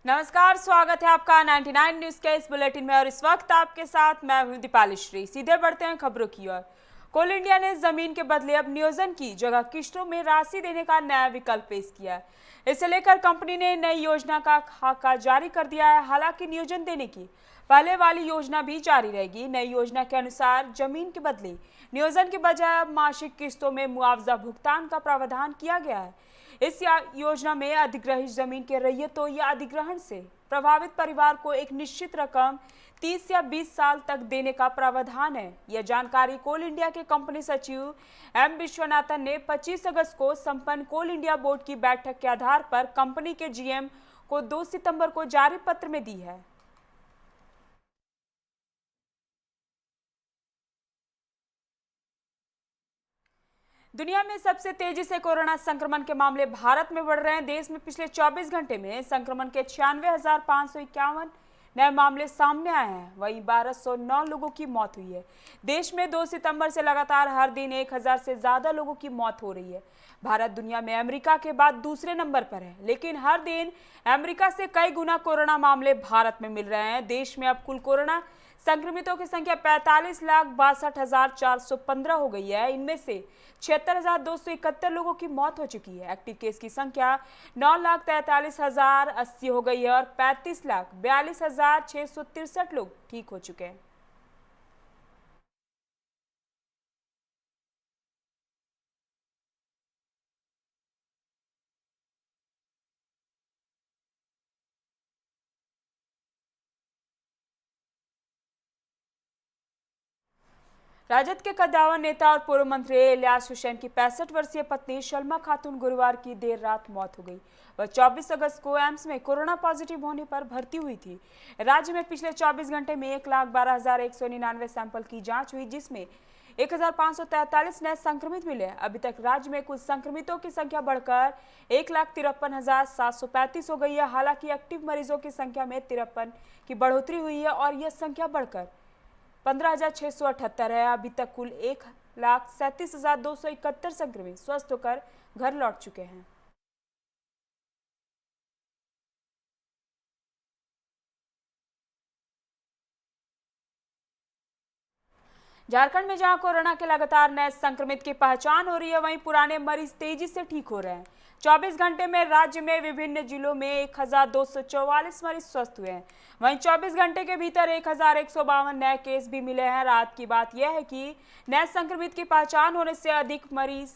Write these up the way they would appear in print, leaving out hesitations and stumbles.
नमस्कार, स्वागत है आपका 99 न्यूज के इस बुलेटिन में और इस वक्त आपके साथ मैं हूं दीपाली श्री। सीधे बढ़ते हैं खबरों की ओर। कोल इंडिया ने जमीन के बदले अब नियोजन की जगह किश्तों में राशि देने का नया विकल्प पेश किया है। इसे लेकर कंपनी ने नई योजना का खाका जारी कर दिया है। हालांकि नियोजन देने की पहले वाली योजना भी जारी रहेगी। नई योजना के अनुसार जमीन के बदले नियोजन के बजाय अब मासिक किस्तों में मुआवजा भुगतान का प्रावधान किया गया है। इस योजना में अधिग्रहित जमीन के रैयतों या अधिग्रहण से प्रभावित परिवार को एक निश्चित रकम 30 या 20 साल तक देने का प्रावधान है। यह जानकारी कोल इंडिया के कंपनी सचिव एम विश्वनाथन ने 25 अगस्त को संपन्न कोल इंडिया बोर्ड की बैठक के आधार पर कंपनी के जीएम को 2 सितंबर को जारी पत्र में दी है। दुनिया में सबसे तेजी से कोरोना संक्रमण के मामले भारत में बढ़ रहे हैं। देश में पिछले 24 घंटे में संक्रमण के 96,551 नए मामले सामने आए हैं। वहीं 1209 लोगों की मौत हुई है। देश में 2 सितंबर से लगातार हर दिन 1000 से ज्यादा लोगों की मौत हो रही है। भारत दुनिया में अमेरिका के बाद दूसरे नंबर पर है, लेकिन हर दिन अमेरिका से कई गुना कोरोना मामले भारत में मिल रहे हैं। देश में अब कुल कोरोना संक्रमितों की संख्या 45,62,415 हो गई है। इनमें से 76,271 लोगों की मौत हो चुकी है। एक्टिव केस की संख्या 9,43,080 हो गई है और 35,42,663 लोग ठीक हो चुके हैं। राजद के कद्दावर नेता और पूर्व मंत्री इलियास हुसैन की 65 वर्षीय पत्नी शलमा खातून गुरुवार की देर रात मौत हो गई। वह 24 अगस्त को एम्स में कोरोना पॉजिटिव होने पर भर्ती हुई थी। राज्य में पिछले 24 घंटे में 1,12,199 सैंपल की जांच हुई, जिसमें 1,543 नए संक्रमित मिले। अभी तक राज्य में कुल संक्रमितों की संख्या बढ़कर 1,53,735 हो गई है। हालांकि एक्टिव मरीजों की संख्या में 53 की बढ़ोतरी हुई है और यह संख्या बढ़कर 15,678 है। अभी तक कुल 1,37,271 संक्रमित स्वस्थ होकर घर लौट चुके हैं। झारखंड में जहां कोरोना के लगातार नए संक्रमित की पहचान हो रही है, वहीं पुराने मरीज तेजी से ठीक हो रहे हैं। 24 घंटे में राज्य में विभिन्न जिलों में 1,244 मरीज स्वस्थ हुए हैं। वहीं 24 घंटे के भीतर 1,152 नए केस भी मिले हैं। रात की बात यह है कि नए संक्रमित की पहचान होने से अधिक मरीज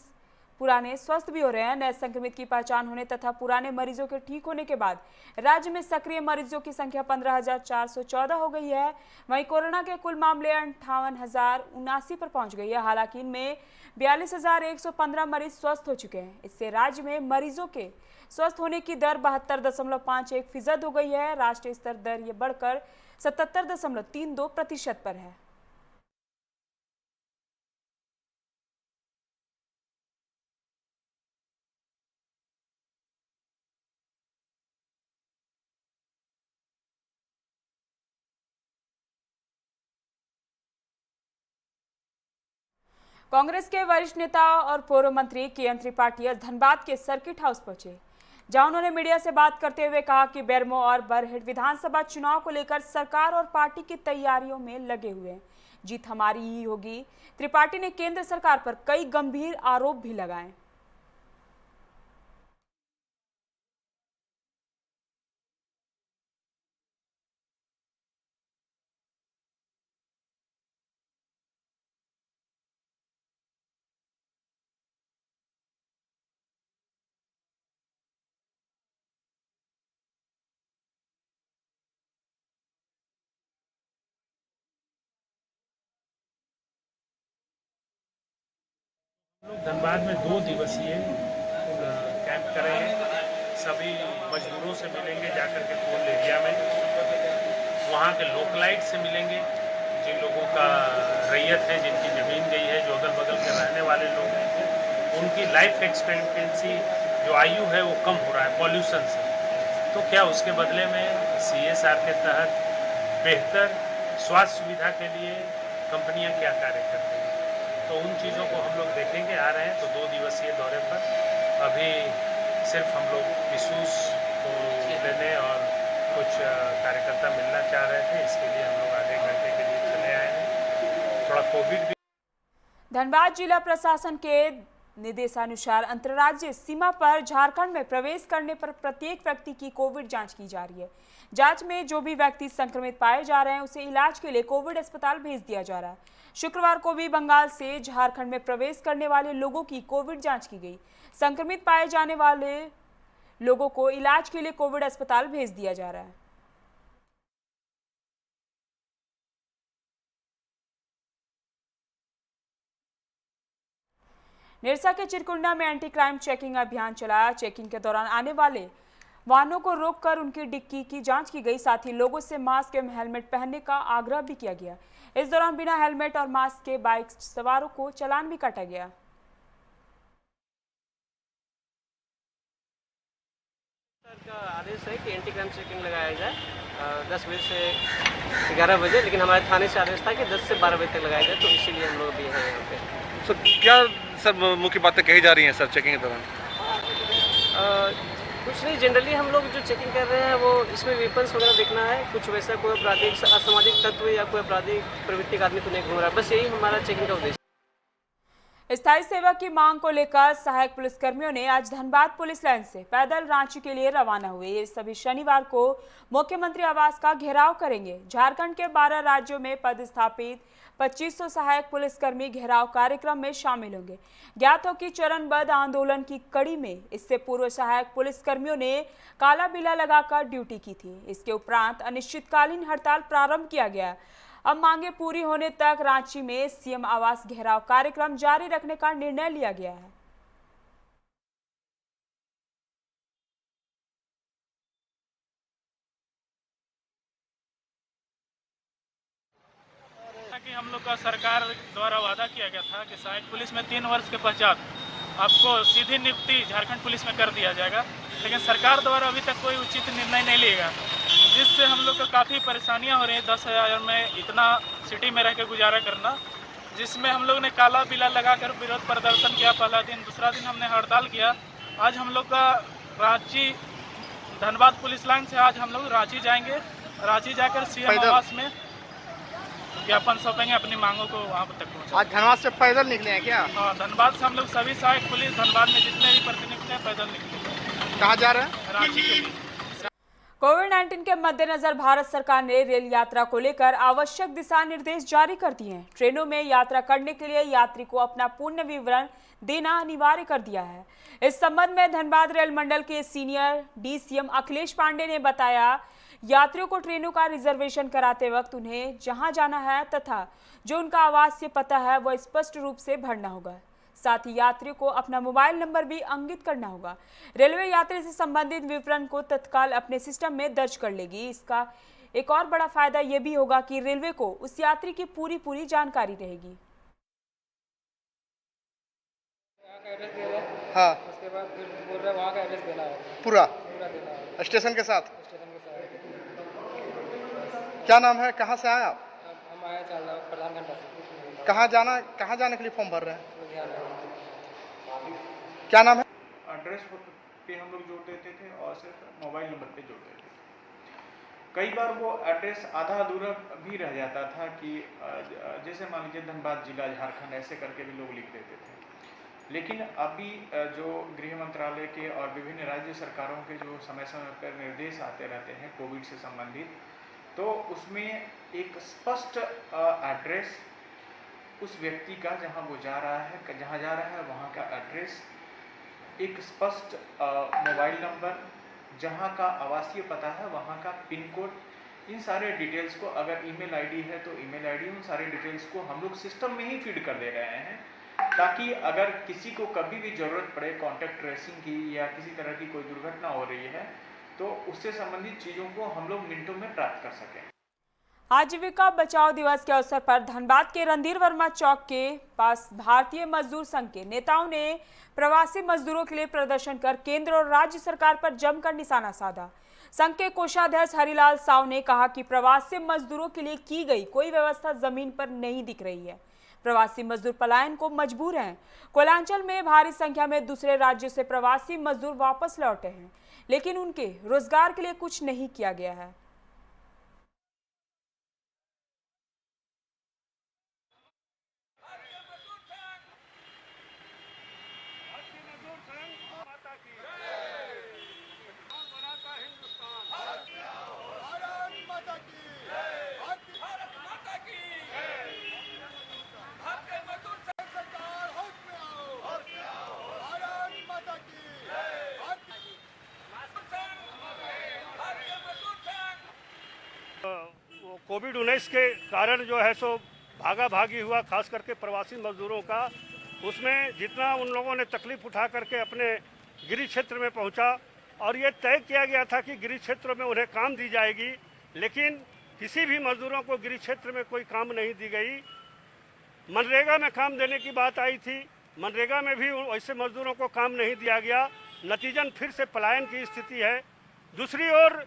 पुराने स्वस्थ भी हो रहे हैं। नए संक्रमित की पहचान होने तथा पुराने मरीजों के ठीक होने के बाद राज्य में सक्रिय मरीजों की संख्या 15,414 हो गई है। वहीं कोरोना के कुल मामले 58,079 पर पहुंच गई है। हालांकि इनमें 42,115 मरीज स्वस्थ हो चुके हैं। इससे राज्य में मरीजों के स्वस्थ होने की दर 72.51% हो गई है। राष्ट्रीय स्तर दर ये बढ़कर 77.32% पर है। कांग्रेस के वरिष्ठ नेता और पूर्व मंत्री के.एन. त्रिपाठी आज धनबाद के सर्किट हाउस पहुंचे, जहां उन्होंने मीडिया से बात करते हुए कहा कि बेरमो और बरहेट विधानसभा चुनाव को लेकर सरकार और पार्टी की तैयारियों में लगे हुए हैं। जीत हमारी ही होगी। त्रिपाठी ने केंद्र सरकार पर कई गंभीर आरोप भी लगाए। लोग धनबाद में 2 दिवसीय कैंप करेंगे। सभी मजदूरों से मिलेंगे जाकर के कोल एरिया में, वहाँ के लोकलाइट से मिलेंगे, जिन लोगों का रैयत है, जिनकी ज़मीन गई है, जो अगल बगल के रहने वाले लोग हैं, उनकी लाइफ एक्सपेक्टेंसी जो आयु है वो कम हो रहा है पॉल्यूशन से। तो क्या उसके बदले में CSR के तहत बेहतर स्वास्थ्य सुविधा के लिए कंपनियां क्या कार्य करती हैं, तो उन चीज़ों को हम लोग देखेंगे। आ रहे हैं तो 2 दिवसीय दौरे पर। अभी सिर्फ हम लोग इशूज़ को लेने और कुछ कार्यकर्ता मिलना चाह रहे थे, इसके लिए हम लोग आधे घंटे के लिए चले आए हैं। थोड़ा कोविड भी। धनबाद जिला प्रशासन के निर्देशानुसार अंतर्राज्यीय सीमा पर झारखंड में प्रवेश करने पर प्रत्येक व्यक्ति की कोविड जांच की जा रही है। जांच में जो भी व्यक्ति संक्रमित पाए जा रहे हैं उसे इलाज के लिए कोविड अस्पताल भेज दिया जा रहा है। शुक्रवार को भी बंगाल से झारखंड में प्रवेश करने वाले लोगों की कोविड जांच की गई। संक्रमित पाए जाने वाले लोगों को इलाज के लिए कोविड अस्पताल भेज दिया जा रहा है। निरसा के चिरकुंडा में एंटी क्राइम चेकिंग अभियान चलाया। चेकिंग के दौरान आने वाले वाहनों को रोककर उनकी डिक्की की जांच की गई। साथ ही लोगों से मास्क एवं हेलमेट पहनने का आग्रह भी किया गया। इस दौरान बिना हेलमेट और मास्क के बाइक सवारों को चालान भी काटा गया। का आदेश है कि एंटी क्राइम चेकिंग लगाया जाए 10 बजे से 11 बजे, लेकिन हमारे थाने से आदेश था कि 10 से 12 बजे तक लगाया जाए, तो इसीलिए हम लोग भी हैं यहाँ पे। सर क्या सर मुख्य बातें कही जा रही हैं सर चेकिंग के दौरान? कुछ नहीं, जनरली हम लोग जो चेकिंग कर रहे हैं वो इसमें वेपन्स वगैरह देखना है, कुछ वैसा कोई आपराधिक असामाजिक तत्व या कोई आपराधिक प्रवृत्ति का आदमी तो नहीं घूम रहा है, बस यही हमारा चेकिंग का उद्देश्य। स्थायी सेवा की मांग को लेकर सहायक पुलिसकर्मियों ने आज धनबाद पुलिस लाइन से पैदल रांची के लिए रवाना हुए। ये सभी शनिवार को मुख्यमंत्री आवास का घेराव करेंगे। झारखंड के 12 राज्यों में पदस्थापित 2500 सहायक पुलिसकर्मी घेराव कार्यक्रम में शामिल होंगे। ज्ञात हो कि चरणबद्ध आंदोलन की कड़ी में इससे पूर्व सहायक पुलिसकर्मियों ने काला बिला लगाकर ड्यूटी की थी। इसके उपरांत अनिश्चितकालीन हड़ताल प्रारंभ किया गया। अब मांगे पूरी होने तक रांची में सीएम आवास घेराव कार्यक्रम जारी रखने का निर्णय लिया गया है। कि हम लोग का सरकार द्वारा वादा किया गया था कि सहायक पुलिस में 3 वर्ष के पश्चात आपको सीधी नियुक्ति झारखंड पुलिस में कर दिया जाएगा, लेकिन सरकार द्वारा अभी तक कोई उचित निर्णय नहीं लिएगा, जिससे हम लोग को काफ़ी परेशानियां हो रही हैं। 10,000 में इतना सिटी में रह के गुजारा करना, जिसमें हम लोग ने काला बिला लगाकर विरोध प्रदर्शन किया पहला दिन। दूसरा दिन हमने हड़ताल किया। आज हम लोग का रांची धनबाद पुलिस लाइन से आज हम लोग रांची जाएंगे। रांची जाकर सीएम आवास में ज्ञापन सौंपेंगे, अपनी मांगों को वहाँ तक पहुँचा। आज धनबाद से पैदल निकले हैं क्या? हाँ, धनबाद से हम लोग सभी सहायक पुलिस धनबाद में जितने भी प्रतिनिधि हैं पैदल निकले। कहाँ जा रहे हैं? रांची के लिए। कोविड-19 के मद्देनजर भारत सरकार ने रेल यात्रा को लेकर आवश्यक दिशा निर्देश जारी कर दिए हैं। ट्रेनों में यात्रा करने के लिए यात्री को अपना पूर्ण विवरण देना अनिवार्य कर दिया है। इस संबंध में धनबाद रेल मंडल के सीनियर डीसीएम अखिलेश पांडे ने बताया, यात्रियों को ट्रेनों का रिजर्वेशन कराते वक्त उन्हें जहां जाना है तथा जो उनका आवासीय पता है वह स्पष्ट रूप से भरना होगा। साथ ही यात्रियों को अपना मोबाइल नंबर भी अंकित करना होगा। रेलवे यात्री से संबंधित विवरण को तत्काल अपने सिस्टम में दर्ज कर लेगी। इसका एक और बड़ा फायदा यह भी होगा कि रेलवे को उस यात्री की पूरी जानकारी रहेगी। हाँ, उसके बाद फिर बोल रहे वहाँ का एड्रेस देना है, पूरा पूरा देना है स्टेशन के साथ। स्टेशन के साथ। क्या नाम है, कहाँ से आए आप? हम आए प्रधान घंटा से। कहाँ जाने के लिए फॉर्म भर रहे हैं? लुधियाना। क्या नाम है? एड्रेस पे हम लोग जोड़ देते थे और सिर्फ मोबाइल नंबर पे जोड़ देते थे। कई बार वो एड्रेस आधा अधूरा भी रह जाता था कि जैसे मान लीजिए धनबाद जिला झारखंड ऐसे करके भी लोग लिख देते थे। लेकिन अभी जो गृह मंत्रालय के और विभिन्न राज्य सरकारों के जो समय समय पर निर्देश आते रहते हैं कोविड से संबंधित, तो उसमें एक स्पष्ट एड्रेस उस व्यक्ति का जहां वो जा रहा है वहां का एड्रेस, एक स्पष्ट मोबाइल नंबर, जहां का आवासीय पता है वहां का पिन कोड, इन सारे डिटेल्स को, अगर ईमेल आईडी है तो ईमेल आईडी, उन सारे डिटेल्स को हम लोग सिस्टम में ही फीड कर दे रहे हैं, ताकि अगर किसी को कभी भी ज़रूरत पड़े कॉन्टैक्ट ट्रेसिंग की या किसी तरह की कोई दुर्घटना हो रही है तो उससे संबंधित चीज़ों को हम लोग मिनटों में प्राप्त कर सकें। आजीविका बचाओ दिवस के अवसर पर धनबाद के रणधीर वर्मा चौक के पास भारतीय मजदूर संघ के नेताओं ने प्रवासी मजदूरों के लिए प्रदर्शन कर केंद्र और राज्य सरकार पर जमकर निशाना साधा। संघ के कोषाध्यक्ष हरिलाल साव ने कहा कि प्रवासी मजदूरों के लिए की गई कोई व्यवस्था जमीन पर नहीं दिख रही है। प्रवासी मजदूर पलायन को मजबूर हैं। कोयलांचल में भारी संख्या में दूसरे राज्यों से प्रवासी मजदूर वापस लौटे हैं, लेकिन उनके रोजगार के लिए कुछ नहीं किया गया है। कोविड-19 के कारण जो है सो भागा भागी हुआ, खास करके प्रवासी मजदूरों का, उसमें जितना उन लोगों ने तकलीफ उठा करके अपने गृह क्षेत्र में पहुंचा और ये तय किया गया था कि गृह क्षेत्रों में उन्हें काम दी जाएगी, लेकिन किसी भी मजदूरों को गृह क्षेत्र में कोई काम नहीं दी गई। मनरेगा में काम देने की बात आई थी, मनरेगा में भी वैसे मजदूरों को काम नहीं दिया गया। नतीजन फिर से पलायन की स्थिति है। दूसरी ओर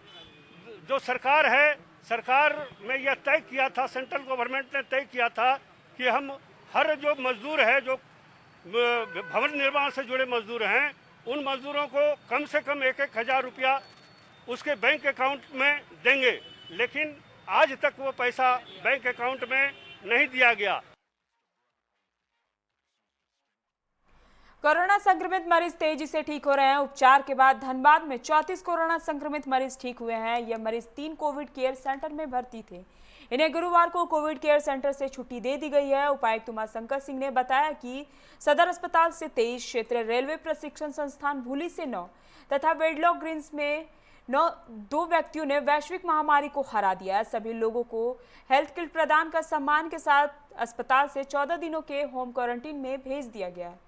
जो सरकार है, सरकार में यह तय किया था, सेंट्रल गवर्नमेंट ने तय किया था कि हम हर जो मजदूर है, जो भवन निर्माण से जुड़े मजदूर हैं, उन मजदूरों को कम से कम 1-1 हज़ार रुपया उसके बैंक अकाउंट में देंगे, लेकिन आज तक वो पैसा बैंक अकाउंट में नहीं दिया गया। कोरोना संक्रमित मरीज तेजी से ठीक हो रहे हैं। उपचार के बाद धनबाद में 34 कोरोना संक्रमित मरीज ठीक हुए हैं। ये मरीज 3 कोविड केयर सेंटर में भर्ती थे। इन्हें गुरुवार को कोविड केयर सेंटर से छुट्टी दे दी गई है। उपायुक्त उमाशंकर सिंह ने बताया कि सदर अस्पताल से 23, क्षेत्रीय रेलवे प्रशिक्षण संस्थान भूली से 9 तथा वेडलॉक ग्रीन्स में 2 व्यक्तियों ने वैश्विक महामारी को हरा दिया है। सभी लोगों को हेल्थ किट प्रदान कर सम्मान के साथ अस्पताल से 14 दिनों के होम क्वारंटीन में भेज दिया गया है।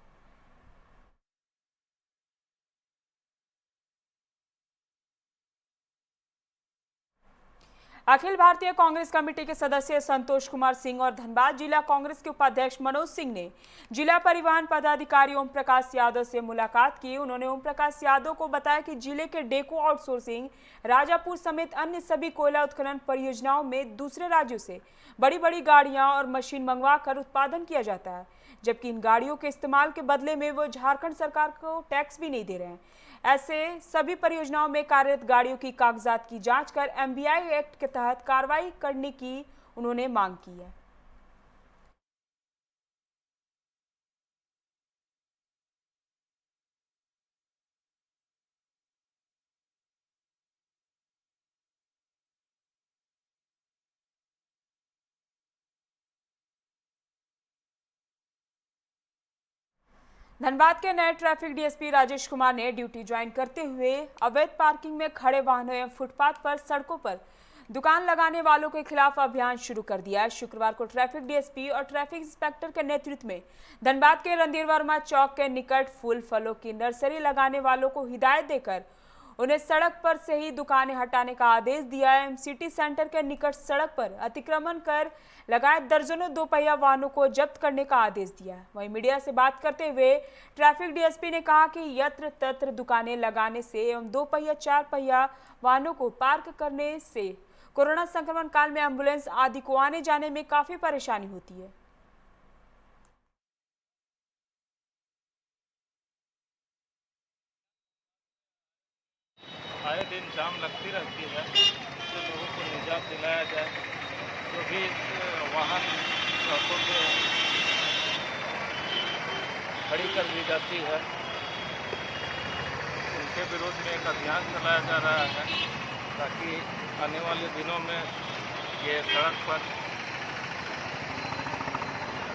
अखिल भारतीय कांग्रेस कमेटी के सदस्य संतोष कुमार सिंह और धनबाद जिला कांग्रेस के उपाध्यक्ष मनोज सिंह ने जिला परिवहन पदाधिकारी ओम प्रकाश यादव से मुलाकात की। उन्होंने ओम प्रकाश यादव को बताया कि जिले के डेको आउटसोर्सिंग, राजापुर समेत अन्य सभी कोयला उत्खनन परियोजनाओं में दूसरे राज्यों से बड़ी बड़ी गाड़ियां और मशीन मंगवा कर उत्पादन किया जाता है, जबकि इन गाड़ियों के इस्तेमाल के बदले में वो झारखंड सरकार को टैक्स भी नहीं दे रहे हैं। ऐसे सभी परियोजनाओं में कार्यरत गाड़ियों की कागजात की जांच कर एमबीआई एक्ट के तहत कार्रवाई करने की उन्होंने मांग की है। धनबाद के नए ट्रैफिक डीएसपी राजेश कुमार ने ड्यूटी ज्वाइन करते हुए अवैध पार्किंग में खड़े वाहनों एवं फुटपाथ पर सड़कों पर दुकान लगाने वालों के खिलाफ अभियान शुरू कर दिया है। शुक्रवार को ट्रैफिक डीएसपी और ट्रैफिक इंस्पेक्टर के नेतृत्व में धनबाद के रणधीर वर्मा चौक के निकट फूल फलों की नर्सरी लगाने वालों को हिदायत देकर उन्हें सड़क पर से ही दुकानें हटाने का आदेश दिया है। सिटी सेंटर के निकट सड़क पर अतिक्रमण कर लगाए दर्जनों 2 पहिया वाहनों को जब्त करने का आदेश दिया है। वहीं मीडिया से बात करते हुए ट्रैफिक डीएसपी ने कहा कि यत्र तत्र दुकानें लगाने से एवं 2 पहिया 4 पहिया वाहनों को पार्क करने से कोरोना संक्रमण काल में एम्बुलेंस आदि को आने जाने में काफी परेशानी होती है। आए दिन जाम लगती रहती है, तो लोगों को निजात दिलाया जाए। जो भी वाहन सड़कों पे खड़ी कर दी जाती है, उनके विरोध में एक अभियान चलाया जा रहा है, ताकि आने वाले दिनों में ये सड़क पर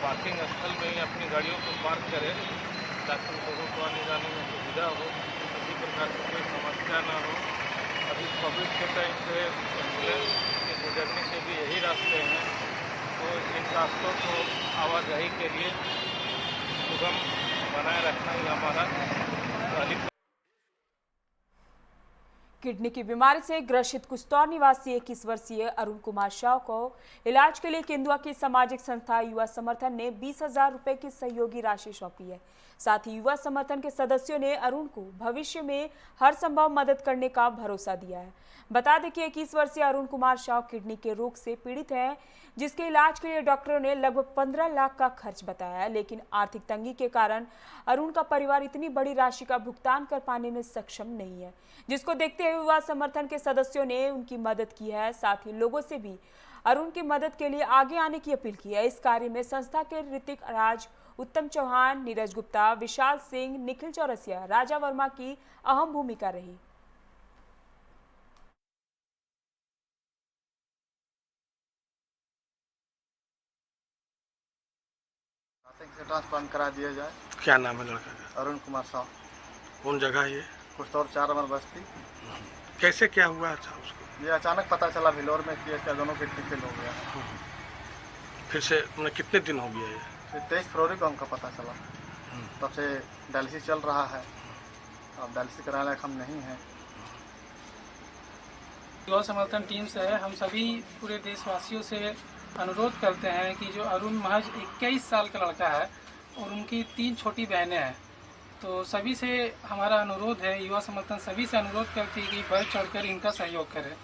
पार्किंग स्थल में ही अपनी गाड़ियों को पार्क करें, ताकि लोगों को आने जाने में सुविधा हो, किसी प्रकार की कोई समस्या ना हो। अभी कोविड के टाइम पे एम्बुलेंस के गुजरने के भी यही रास्ते हैं, तो इन रास्तों को आवाजाही के लिए सुगम बनाए रखना ही हमारा किडनी की बीमारी से ग्रसित कुस्तौर निवासी 21 वर्षीय अरुण कुमार शाह को इलाज के लिए केंदुआ की सामाजिक संस्था युवा समर्थन ने 20,000 रुपए की सहयोगी राशि सौंपी है। साथ ही युवा समर्थन के सदस्यों ने अरुण को भविष्य में हर संभव मदद करने का भरोसा दिया है। बता दें कि 21 वर्षीय अरुण कुमार शाह किडनी के रोग से पीड़ित हैं, जिसके इलाज के लिए डॉक्टरों ने लगभग 15 लाख का खर्च बताया है, लेकिन आर्थिक तंगी के कारण अरुण का परिवार इतनी बड़ी राशि का भुगतान कर पाने में सक्षम नहीं है, जिसको देखते हुए युवा समर्थन के सदस्यों ने उनकी मदद की है। साथ ही लोगों से भी अरुण की मदद के लिए आगे आने की अपील की है। इस कार्य में संस्था के ऋतिक राज, उत्तम चौहान, नीरज गुप्ता, विशाल सिंह, निखिल चौरसिया, राजा वर्मा की अहम भूमिका रही। से ट्रांसप्लांट करा दिया जाए। क्या नाम है लड़का का? अरुण कुमार साहु। कौन जगह है ये? कुस्तौर 4 नंबर बस्ती। कैसे क्या हुआ था उसको? ये अचानक पता चला भिलोर में कि इसका दोनों किडनी फेल हो गया। फिर से मतलब कितने दिन हो गया ये? फिर 23 फरवरी को हमको पता चला। तब से डायलिसिस चल रहा है। अब डायलिसिस कराने लायक हम नहीं हैं। युवा समर्थन टीम से हम सभी पूरे देशवासियों से अनुरोध करते हैं कि जो अरुण महज 21 साल का लड़का है और उनकी 3 छोटी बहनें हैं, तो सभी से हमारा अनुरोध है, युवा समर्थन सभी से अनुरोध करती है कि बढ़ चढ़कर इनका सहयोग करें।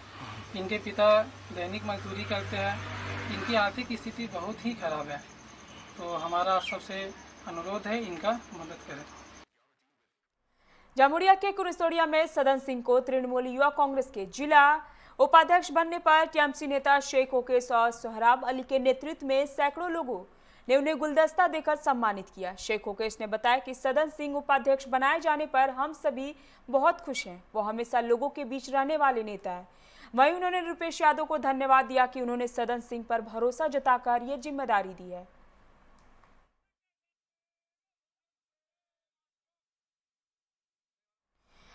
इनके पिता दैनिक मजदूरी करते हैं, इनकी आर्थिक स्थिति बहुत ही खराब है, तो हमारा सबसे अनुरोध है इनका मदद करें। जामुड़िया के कुरसोड़िया में सदन सिंह को तृणमूल युवा कांग्रेस के जिला उपाध्यक्ष बनने पर टीएमसी नेता शेख ओकेश और सोहराब अली के नेतृत्व में सैकड़ों लोगों ने उन्हें गुलदस्ता देकर सम्मानित किया। शेख ओकेश ने बताया कि सदन सिंह उपाध्यक्ष बनाए जाने पर हम सभी बहुत खुश हैं। वो हमेशा लोगों के बीच रहने वाले नेता हैं। वहीं उन्होंने रुपेश यादव को धन्यवाद दिया कि उन्होंने सदन सिंह पर भरोसा जताकर ये जिम्मेदारी दी है।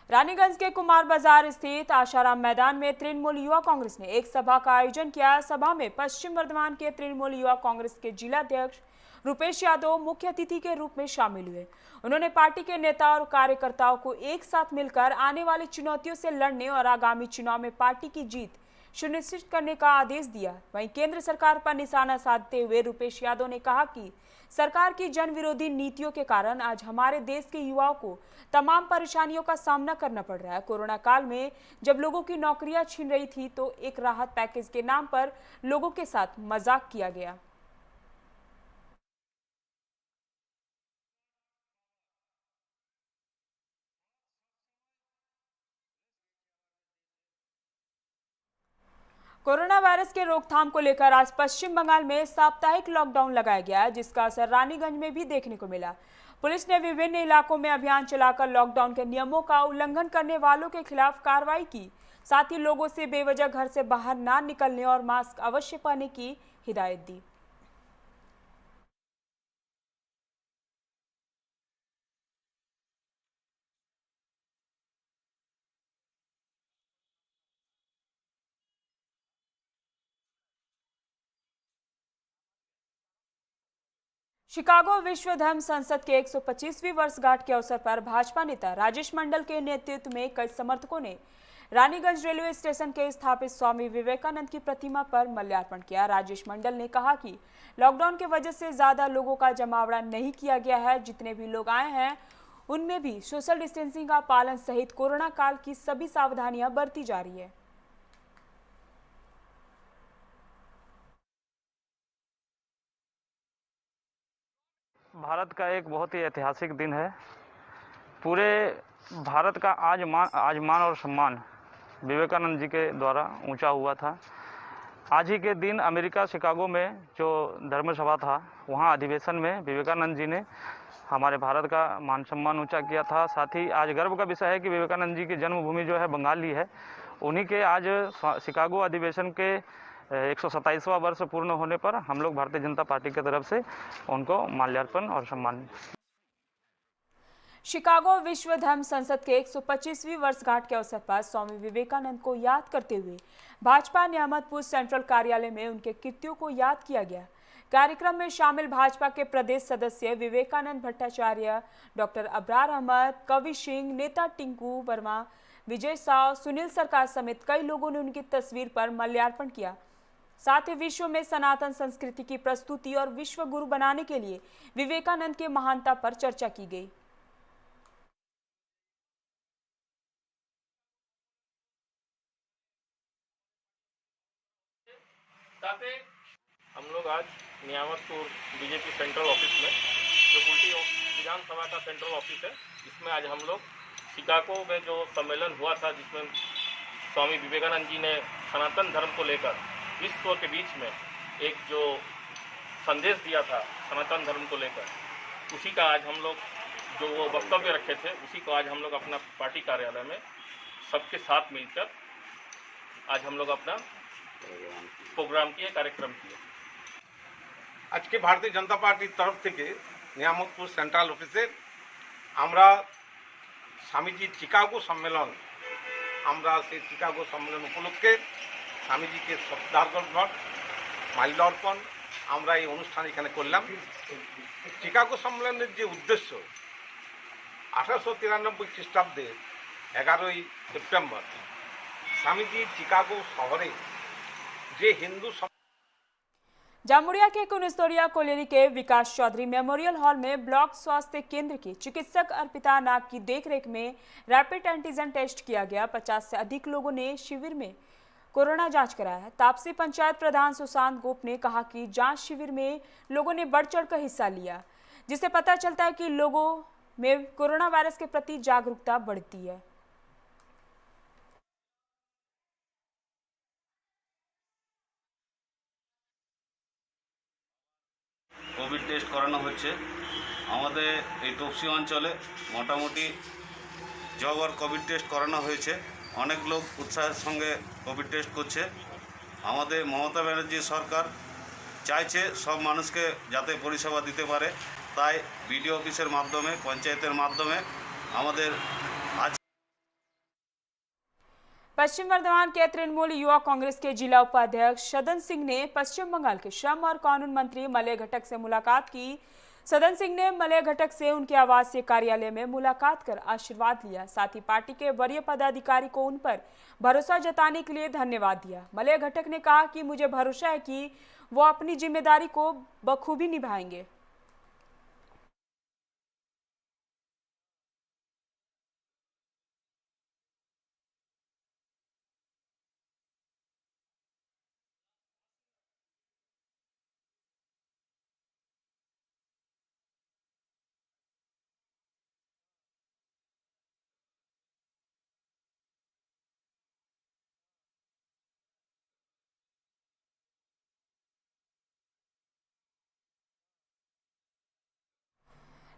रानीगंज के कुमार बाजार स्थित आशाराम मैदान में तृणमूल युवा कांग्रेस ने एक सभा का आयोजन किया। सभा में पश्चिम वर्धमान के तृणमूल युवा कांग्रेस के जिलाध्यक्ष रुपेश यादव मुख्य अतिथि के रूप में शामिल हुए। उन्होंने पार्टी के नेता और कार्यकर्ताओं को एक साथ मिलकर आने वाली चुनौतियों से लड़ने और आगामी चुनाव में पार्टी की जीत सुनिश्चित करने का आदेश दिया। वहीं केंद्र सरकार पर निशाना साधते हुए रुपेश यादव ने कहा कि सरकार की जन विरोधी नीतियों के कारण आज हमारे देश के युवाओं को तमाम परेशानियों का सामना करना पड़ रहा है। कोरोना काल में जब लोगों की नौकरियां छीन रही थी तो एक राहत पैकेज के नाम पर लोगों के साथ मजाक किया गया। कोरोना वायरस के रोकथाम को लेकर आज पश्चिम बंगाल में साप्ताहिक लॉकडाउन लगाया गया है, जिसका असर रानीगंज में भी देखने को मिला। पुलिस ने विभिन्न इलाकों में अभियान चलाकर लॉकडाउन के नियमों का उल्लंघन करने वालों के खिलाफ कार्रवाई की। साथ ही लोगों से बेवजह घर से बाहर ना निकलने और मास्क अवश्य पहनने की हिदायत दी। शिकागो विश्व धर्म संसद के 125वीं वर्षगांठ के अवसर पर भाजपा नेता राजेश मंडल के नेतृत्व में कई समर्थकों ने रानीगंज रेलवे स्टेशन के स्थापित स्वामी विवेकानंद की प्रतिमा पर माल्यार्पण किया। राजेश मंडल ने कहा कि लॉकडाउन की वजह से ज्यादा लोगों का जमावड़ा नहीं किया गया है। जितने भी लोग आए हैं उनमें भी सोशल डिस्टेंसिंग का पालन सहित कोरोना काल की सभी सावधानियां बरती जा रही है। भारत का एक बहुत ही ऐतिहासिक दिन है। पूरे भारत का आज मान और सम्मान विवेकानंद जी के द्वारा ऊंचा हुआ था। आज ही के दिन अमेरिका शिकागो में जो धर्म सभा था, वहां अधिवेशन में विवेकानंद जी ने हमारे भारत का मान सम्मान ऊंचा किया था। साथ ही आज गर्व का विषय है कि विवेकानंद जी की जन्मभूमि जो है बंगाली है। उन्हीं के आज शिकागो अधिवेशन के 127वां वर्ष पूर्ण होने पर हम लोग भारतीय जनता पार्टी की तरफ से उनको माल्यार्पण और सम्मान। शिकागो विश्व धर्म संसद के 125वीं वर्षगांठ के अवसर पर स्वामी विवेकानंद को याद करते हुए भाजपा नियामतपुर सेंट्रल कार्यालय में उनके कृत्यों को याद किया गया। कार्यक्रम में शामिल भाजपा के प्रदेश सदस्य विवेकानंद भट्टाचार्य, डॉक्टर अब्रार अहमद, कवि सिंह, नेता टिंकू वर्मा, विजय साव, सुनील सरकार समेत कई लोगों ने उनकी तस्वीर पर माल्यार्पण किया। साथ ही विश्व में सनातन संस्कृति की प्रस्तुति और विश्व गुरु बनाने के लिए विवेकानंद के महानता पर चर्चा की गई। हम लोग आज नियामतपुर बीजेपी सेंट्रल ऑफिस में, जो कुल्टी विधानसभा का सेंट्रल ऑफिस है, इसमें आज हम लोग शिकागो में जो सम्मेलन हुआ था, जिसमें स्वामी विवेकानंद जी ने सनातन धर्म को लेकर विश्व के बीच में एक जो संदेश दिया था सनातन धर्म को लेकर, उसी का आज हम लोग जो वो वक्तव्य रखे थे, उसी को आज हम लोग अपना पार्टी कार्यालय में सबके साथ मिलकर आज हम लोग अपना प्रोग्राम किए, कार्यक्रम किए। আজকে ভারতীয় জনতা পার্টির তরফ থেকে নিয়ামতপুর সেন্ট্রাল অফিসে আমরা স্বামীজির চিকাগো সম্মেলন, আমরা সেই চিকাগো সম্মেলন উপলক্ষে স্বামীজিকে শ্রদ্ধার্ঘ্য মাল্যার্পণ আমরা এই অনুষ্ঠান এখানে করলাম। চিকাগো সম্মেলনের যে উদ্দেশ্য, 1893 খ্রিস্টাব্দে 11ই সেপ্টেম্বর স্বামীজি চিকাগো শহরে যে হিন্দু जामुड़िया के कुनस्तोरिया कोलियरी के विकास चौधरी मेमोरियल हॉल में ब्लॉक स्वास्थ्य केंद्र की चिकित्सक अर्पिता नाग की देखरेख में रैपिड एंटीजन टेस्ट किया गया। 50 से अधिक लोगों ने शिविर में कोरोना जांच कराया है। तापसी पंचायत प्रधान सुशांत गोप ने कहा कि जांच शिविर में लोगों ने बढ़ चढ़कर हिस्सा लिया, जिससे पता चलता है कि लोगों में कोरोना वायरस के प्रति जागरूकता बढ़ती है। কোভিড টেস্ট করানো হচ্ছে আমাদের এই তপসি অঞ্চলে। মোটামুটি জগর কোভিড টেস্ট করানো হয়েছে, অনেক লোক উৎসাহের সঙ্গে কোভিড টেস্ট করছে। আমাদের মমতা ব্যানার্জি সরকার চাইছে সব মানুষকে যাতে পরিষেবা দিতে পারে, তাই বিডিও অফিসের মাধ্যমে, পঞ্চায়েতের মাধ্যমে আমাদের আজ पश्चिम वर्धमान के तृणमूल युवा कांग्रेस के जिला उपाध्यक्ष सदन सिंह ने पश्चिम बंगाल के श्रम और कानून मंत्री मलय घटक से मुलाकात की। सदन सिंह ने मलय घटक से उनके आवासीय कार्यालय में मुलाकात कर आशीर्वाद लिया। साथ ही पार्टी के वरीय पदाधिकारी को उन पर भरोसा जताने के लिए धन्यवाद दिया। मलय घटक ने कहा कि मुझे भरोसा है कि वो अपनी जिम्मेदारी को बखूबी निभाएंगे।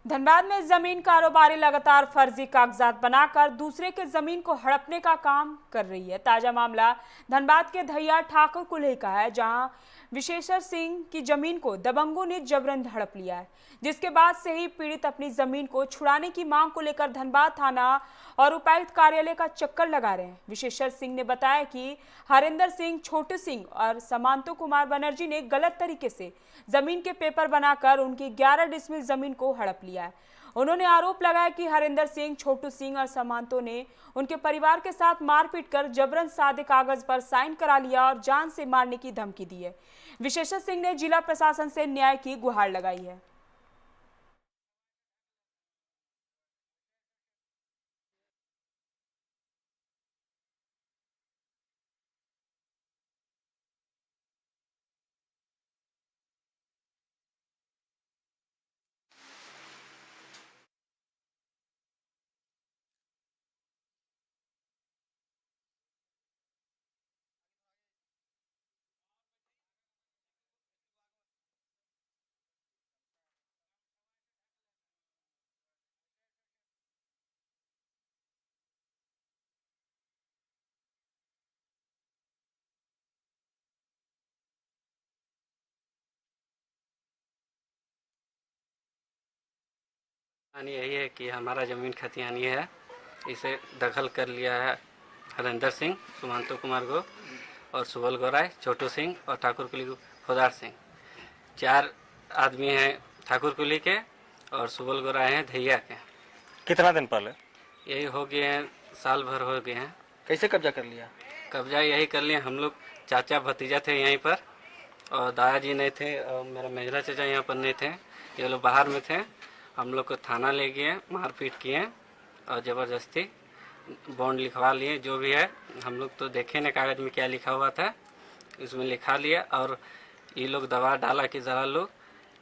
धनबाद में जमीन कारोबारी लगातार फर्जी कागजात बनाकर दूसरे के जमीन को हड़पने का काम कर रही है। ताजा मामला धनबाद के धैया ठाकुर कुल्हे का है, जहां विशेश्वर सिंह की जमीन को दबंगों ने जबरन हड़प लिया है, जिसके बाद से ही पीड़ित अपनी जमीन को छुड़ाने की मांग को लेकर धनबाद थाना और उपायुक्त कार्यालय का चक्कर लगा रहे हैं। विशेश्वर सिंह ने बताया कि हरिंदर सिंह, छोटू सिंह और समांतो कुमार बनर्जी ने गलत तरीके से जमीन के पेपर बनाकर उनकी 11 डिसमिल जमीन को हड़प लिया है। उन्होंने आरोप लगाया कि हरिंदर सिंह, छोटू सिंह और समांतो ने उनके परिवार के साथ मारपीट कर जबरन सादे कागज पर साइन करा लिया और जान से मारने की धमकी दी है। विशेश्वर सिंह ने जिला प्रशासन से न्याय की गुहार लगाई है। यही है कि हमारा ज़मीन खतियानी है, इसे दखल कर लिया है हरिंदर सिंह, सुमंतो कुमार गो और सुबल गोराय, छोटू सिंह और ठाकुर कुली खुदार सिंह। 4 आदमी हैं ठाकुर कुली के और सुबल गोराय हैं धैया के। कितना दिन पहले? यही हो गए हैं साल भर हो गए हैं। कैसे कब्जा कर लिया? कब्जा यही कर लिए, हम लोग चाचा भतीजा थे यहीं पर, और दादाजी नहीं थे, और मेरा मेजरा चाचा यहाँ पर नहीं थे, ये लोग बाहर में थे। हम लोग को थाना ले गए, मारपीट किए और ज़बरदस्ती बॉन्ड लिखवा लिए। जो भी है हम लोग तो देखे न कागज़ में क्या लिखा हुआ था, उसमें लिखा लिया। और ये लोग दबा डाला कि ज़रा लोग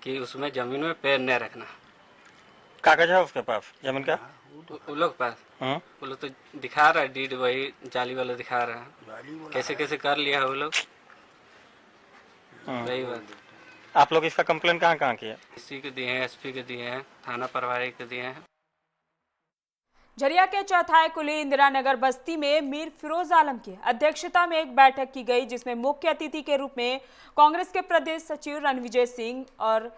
कि उसमें ज़मीन में पैर न रखना। कागज है उसके पास जमीन का? वो लोग पास वो लोग तो दिखा रहा है, डीड वही जाली वाला दिखा रहा है, कैसे कैसे कर लिया है वो लोग। वही बात। आप लोग इसका कंप्लेन कहाँ किए? एसपी को दिए हैं, एसपी को दिए हैं, थाना प्रभारी को दिए हैं। झरिया के चौथाई कुली इंदिरा नगर बस्ती में मीर फिरोज आलम की अध्यक्षता में एक बैठक की गई, जिसमें मुख्य अतिथि के रूप में कांग्रेस के प्रदेश सचिव रणविजय सिंह और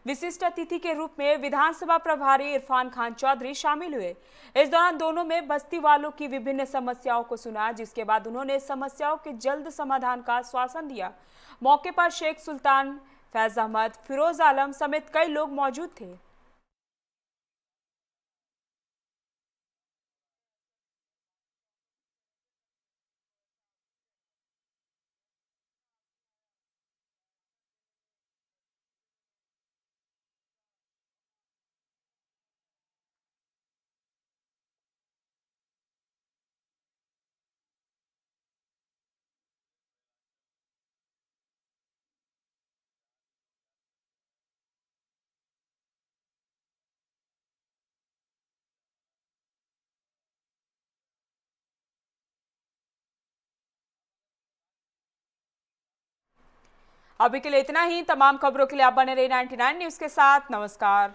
विशिष्ट अतिथि के रूप में विधानसभा प्रभारी इरफान खान चौधरी शामिल हुए। इस दौरान दोनों में बस्ती वालों की विभिन्न समस्याओं को सुना, जिसके बाद उन्होंने समस्याओं के जल्द समाधान का आश्वासन दिया। मौके पर शेख सुल्तान, फैज अहमद, फिरोज आलम समेत कई लोग मौजूद थे। अभी के लिए इतना ही। तमाम खबरों के लिए आप बने रहिए 99 न्यूज़ के साथ। नमस्कार।